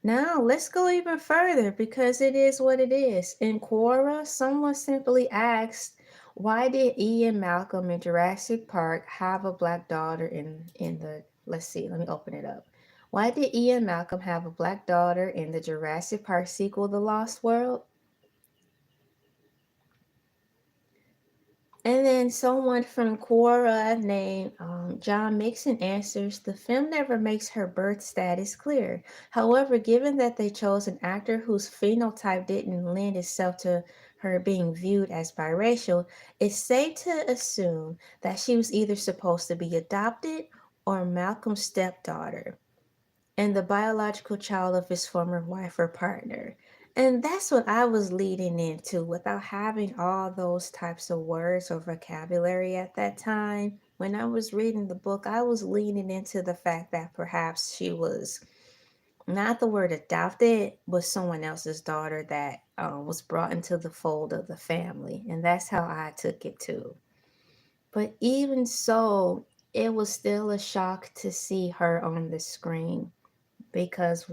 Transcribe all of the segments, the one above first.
Now, let's go even further because it is what it is. In Quora, someone simply asked, why did Ian Malcolm in Jurassic Park have a black daughter in the, let's see, let me open it up. Why did Ian Malcolm have a black daughter in the Jurassic Park sequel, The Lost World? And then someone from Quora named John Mixon answers, the film never makes her birth status clear. However, given that they chose an actor whose phenotype didn't lend itself to her being viewed as biracial, it's safe to assume that she was either supposed to be adopted or Malcolm's stepdaughter and the biological child of his former wife or partner. And that's what I was leading into without having all those types of words or vocabulary at that time. When I was reading the book, I was leaning into the fact that perhaps she was not the word adopted, but someone else's daughter that was brought into the fold of the family. And that's how I took it too. But even so, it was still a shock to see her on the screen because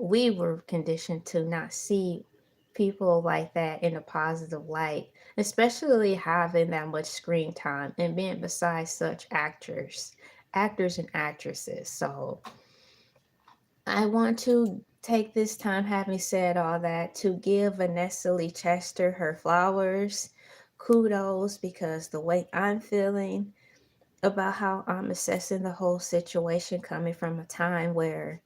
we were conditioned to not see people like that in a positive light, especially having that much screen time and being beside such actors and actresses. So I want to take this time, having said all that, to give Vanessa Lee Chester her flowers. Kudos, because the way I'm feeling about how I'm assessing the whole situation coming from a time where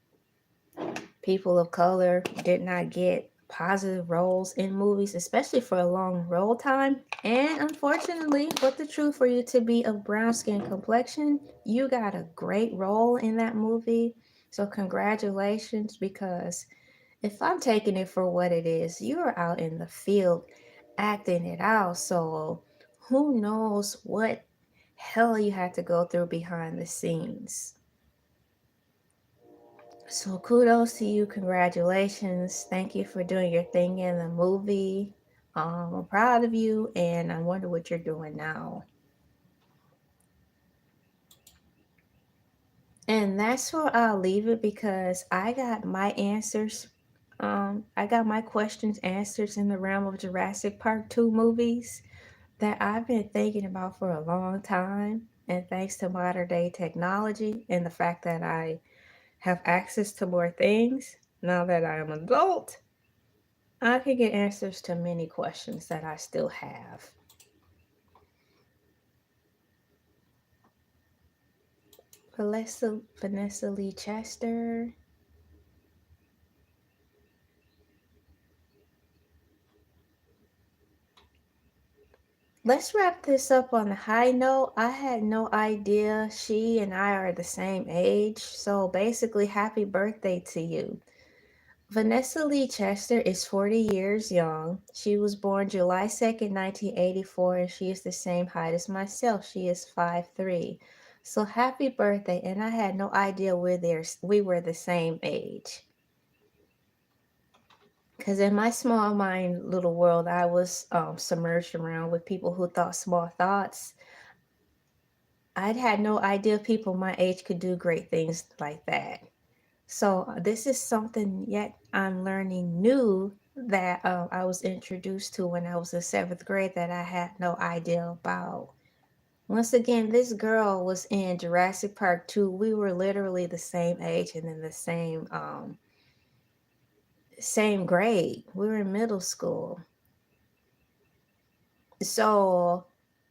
people of color did not get positive roles in movies, especially for a long role time. And unfortunately, but the truth, for you to be of brown skin complexion, you got a great role in that movie. So congratulations, because if I'm taking it for what it is, you're out in the field acting it out. So who knows what hell you had to go through behind the scenes. So kudos to you, congratulations. Thank you for doing your thing in the movie. I'm proud of you, and I wonder what you're doing now. And that's where I'll leave it because I got my answers. I got my questions answered in the realm of Jurassic Park 2 movies that I've been thinking about for a long time. And thanks to modern day technology and the fact that I have access to more things now that I am an adult, I can get answers to many questions that I still have. Vanessa Lee Chester. Let's wrap this up on a high note. I had no idea she and I are the same age. So basically, happy birthday to you. Vanessa Lee Chester is 40 years young. She was born July 2nd, 1984, and she is the same height as myself. She is 5'3". So happy birthday, and I had no idea we were the same age. Because in my small mind little world, I was submerged around with people who thought small thoughts. I'd had no idea people my age could do great things like that. So this is something yet I'm learning new that I was introduced to when I was in seventh grade that I had no idea about. Once again, this girl was in Jurassic Park 2. We were literally the same age and in the same grade. We were in middle school. So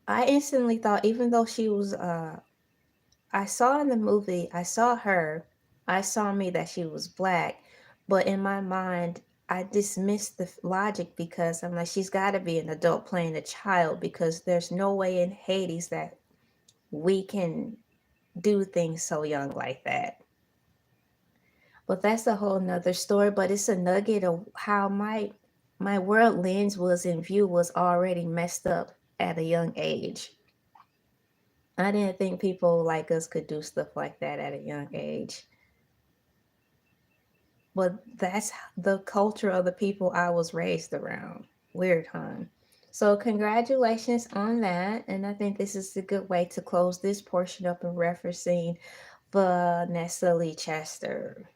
I instantly thought, even though she was I saw in the movie, I saw her, I saw me that she was black, but in my mind, I dismissed the logic because I'm like, she's got to be an adult playing a child because there's no way in Hades that we can do things so young like that. But that's a whole nother story, but it's a nugget of how my world lens was in view was already messed up at a young age. I didn't think people like us could do stuff like that at a young age. But that's the culture of the people I was raised around. Weird, huh? So congratulations on that. And I think this is a good way to close this portion up in referencing Vanessa Lee Chester.